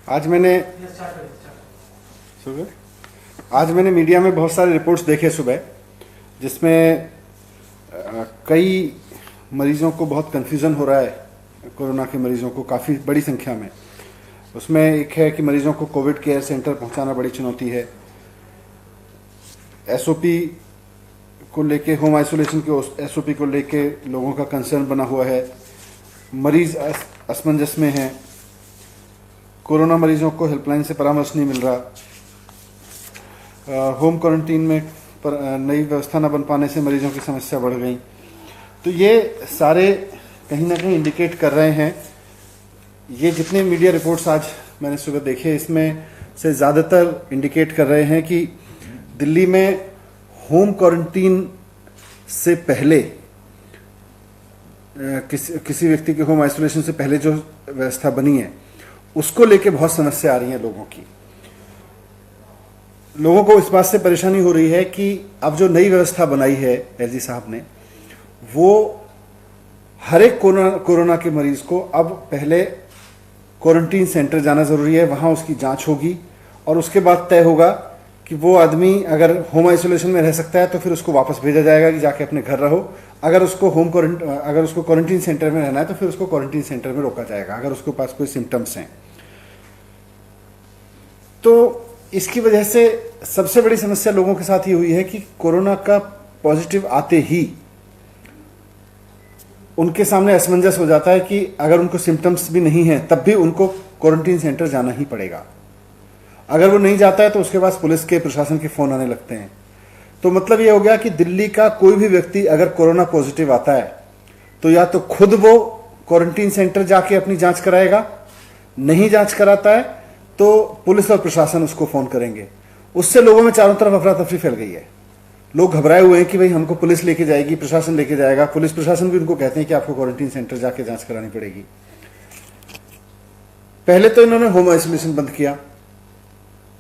आज मैंने आज मैंने मीडिया में बहुत सारे रिपोर्ट्स देखे सुबह, जिसमें कई मरीजों को बहुत कन्फ्यूज़न हो रहा है, कोरोना के मरीजों को काफ़ी बड़ी संख्या में। उसमें एक है कि मरीजों को कोविड केयर सेंटर पहुंचाना बड़ी चुनौती है। एसओपी को लेके, होम आइसोलेशन के एसओपी को लेके लोगों का कंसर्न बना हुआ है। मरीज असमंजस में हैं। कोरोना मरीजों को हेल्पलाइन से परामर्श नहीं मिल रहा। होम क्वारंटीन में नई व्यवस्था न बन पाने से मरीजों की समस्या बढ़ गई। तो ये सारे कहीं ना कहीं इंडिकेट कर रहे हैं, ये जितने मीडिया रिपोर्ट्स आज मैंने सुबह देखे, इसमें से ज़्यादातर इंडिकेट कर रहे हैं कि दिल्ली में होम क्वारंटीन से पहले किसी व्यक्ति के होम आइसोलेशन से पहले जो व्यवस्था बनी है उसको लेके बहुत समस्या आ रही है लोगों की। लोगों को इस बात से परेशानी हो रही है कि अब जो नई व्यवस्था बनाई है एलजी साहब ने, वो हर एक कोरोना के मरीज को अब पहले क्वारंटीन सेंटर जाना जरूरी है, वहां उसकी जांच होगी और उसके बाद तय होगा कि वो आदमी अगर होम आइसोलेशन में रह सकता है तो फिर उसको वापस भेजा जाएगा कि जाके अपने घर रहो। अगर उसको क्वारंटीन सेंटर में रहना है तो फिर उसको क्वारंटीन सेंटर में रोका जाएगा अगर उसके पास कोई सिम्टम्स हैं। तो इसकी वजह से सबसे बड़ी समस्या लोगों के साथ ये हुई है कि कोरोना का पॉजिटिव आते ही उनके सामने असमंजस हो जाता है कि अगर उनको सिम्टम्स भी नहीं है तब भी उनको क्वारंटीन सेंटर जाना ही पड़ेगा। अगर वो नहीं जाता है तो उसके पास पुलिस के, प्रशासन के फोन आने लगते हैं। तो मतलब ये हो गया कि दिल्ली का कोई भी व्यक्ति अगर कोरोना पॉजिटिव आता है तो या तो खुद वो क्वारंटीन सेंटर जाके अपनी जांच कराएगा, नहीं जांच कराता है तो पुलिस और प्रशासन उसको फोन करेंगे। उससे लोगों में चारों तरफ अफरा तफरी फैल गई है। लोग घबराए हुए हैं कि भाई हमको पुलिस लेके जाएगी, प्रशासन लेके जाएगा। पुलिस प्रशासन भी उनको कहते हैं कि आपको क्वारंटीन सेंटर जाके जांच करानी पड़ेगी। पहले तो इन्होंने होम आइसोलेशन बंद किया।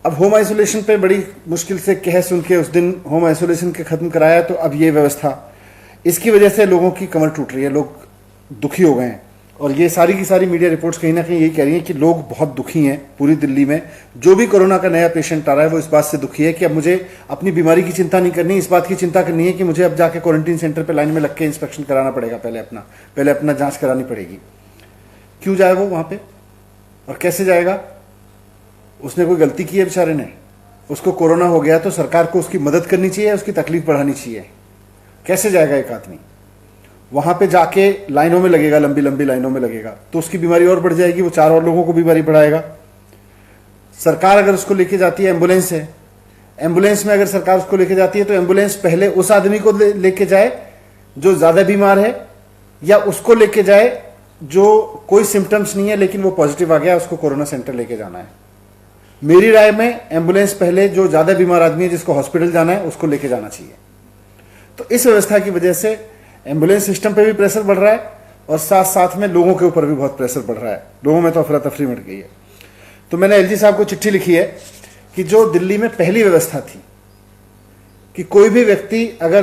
अब होम आइसोलेशन पे बड़ी मुश्किल से कह सुन के उस दिन होम आइसोलेशन के खत्म कराया, तो अब ये व्यवस्था, इसकी वजह से लोगों की कमर टूट रही है, लोग दुखी हो गए हैं। और ये सारी की सारी मीडिया रिपोर्ट्स कहीं ना कहीं यही कह रही हैं कि लोग बहुत दुखी हैं। पूरी दिल्ली में जो भी कोरोना का नया पेशेंट आ रहा है वो इस बात से दुखी है कि अब मुझे अपनी बीमारी की चिंता नहीं करनी, इस बात की चिंता करनी है कि मुझे अब जाके क्वारंटीन सेंटर पे लाइन में लग के इंस्पेक्शन कराना पड़ेगा, पहले अपना जांच करानी पड़ेगी। क्यों जाए वो वहां पे और कैसे जाएगा? उसने कोई गलती की है बेचारे ने? उसको कोरोना हो गया तो सरकार को उसकी मदद करनी चाहिए, उसकी तकलीफ बढ़ानी चाहिए। कैसे जाएगा एक आदमी वहां पे? जाके लाइनों में लगेगा, लंबी लंबी लाइनों में लगेगा तो उसकी बीमारी और बढ़ जाएगी, वो 4 और लोगों को बीमारी बढ़ाएगा। सरकार अगर उसको लेके जाती है, एम्बुलेंस है, एम्बुलेंस में अगर सरकार उसको लेके जाती है तो एम्बुलेंस पहले उस आदमी को लेके जाए जो ज्यादा बीमार है, या उसको लेके जाए जो कोई सिम्टम्स नहीं है लेकिन वो पॉजिटिव आ गया, उसको कोरोना सेंटर लेके जाना है। मेरी राय में एम्बुलेंस पहले जो ज्यादा बीमार आदमी है, जिसको हॉस्पिटल जाना है, उसको लेके जाना चाहिए। तो इस व्यवस्था की वजह से एम्बुलेंस सिस्टम पे भी प्रेशर बढ़ रहा है और साथ साथ में लोगों के ऊपर भी बहुत प्रेशर बढ़ रहा है। लोगों में तो अफरा तफरी मच गई है। तो मैंने एलजी साहब को चिट्ठी लिखी है कि जो दिल्ली में पहली व्यवस्था थी कि कोई भी व्यक्ति अगर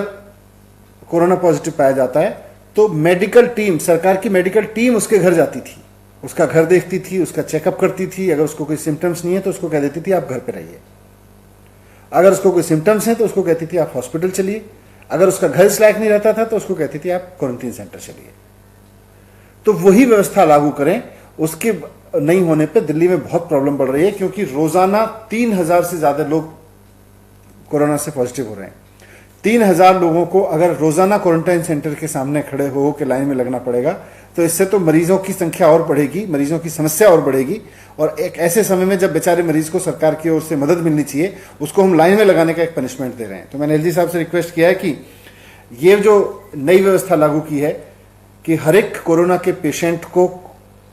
कोरोना पॉजिटिव पाया जाता है तो मेडिकल टीम, सरकार की मेडिकल टीम उसके घर जाती थी, उसका घर देखती थी, उसका चेकअप करती थी। अगर उसको कोई सिम्टम्स नहीं है तो उसको कह देती थी आप घर पे रहिए। अगर उसको कोई सिम्टम्स है तो उसको कहती थी आप हॉस्पिटल चलिए। अगर उसका घर इस लायक नहीं रहता था तो उसको कहती थी आप क्वारंटीन सेंटर चलिए। तो वही व्यवस्था लागू करें। उसके नहीं होने पे दिल्ली में बहुत प्रॉब्लम बढ़ रही है, क्योंकि रोजाना 3000 से ज्यादा लोग कोरोना से पॉजिटिव हो रहे हैं। 3000 लोगों को अगर रोजाना क्वारंटाइन सेंटर के सामने खड़े हो के लाइन में लगना पड़ेगा तो इससे तो मरीजों की संख्या और बढ़ेगी, मरीजों की समस्या और बढ़ेगी। और एक ऐसे समय में जब बेचारे मरीज को सरकार की ओर से मदद मिलनी चाहिए, उसको हम लाइन में लगाने का एक पनिशमेंट दे रहे हैं। तो मैंने एलजी साहब से रिक्वेस्ट किया है कि ये जो नई व्यवस्था लागू की है कि हर एक कोरोना के पेशेंट को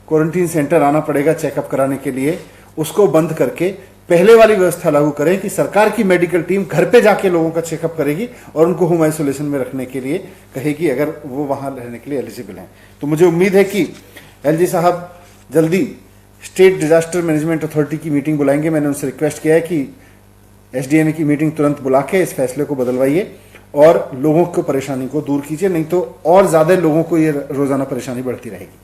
क्वारंटीन सेंटर आना पड़ेगा चेकअप कराने के लिए, उसको बंद करके पहले वाली व्यवस्था लागू करें कि सरकार की मेडिकल टीम घर पे जाके लोगों का चेकअप करेगी और उनको होम आइसोलेशन में रखने के लिए कहेगी अगर वो वहां रहने के लिए एलिजिबल हैं। तो मुझे उम्मीद है कि एलजी साहब जल्दी स्टेट डिजास्टर मैनेजमेंट अथॉरिटी की मीटिंग बुलाएंगे। मैंने उनसे रिक्वेस्ट किया है कि एसडीएमए की मीटिंग तुरंत बुला के इस फैसले को बदलवाइए और लोगों को परेशानी को दूर कीजिए, नहीं तो और ज्यादा लोगों को ये रोजाना परेशानी बढ़ती रहेगी।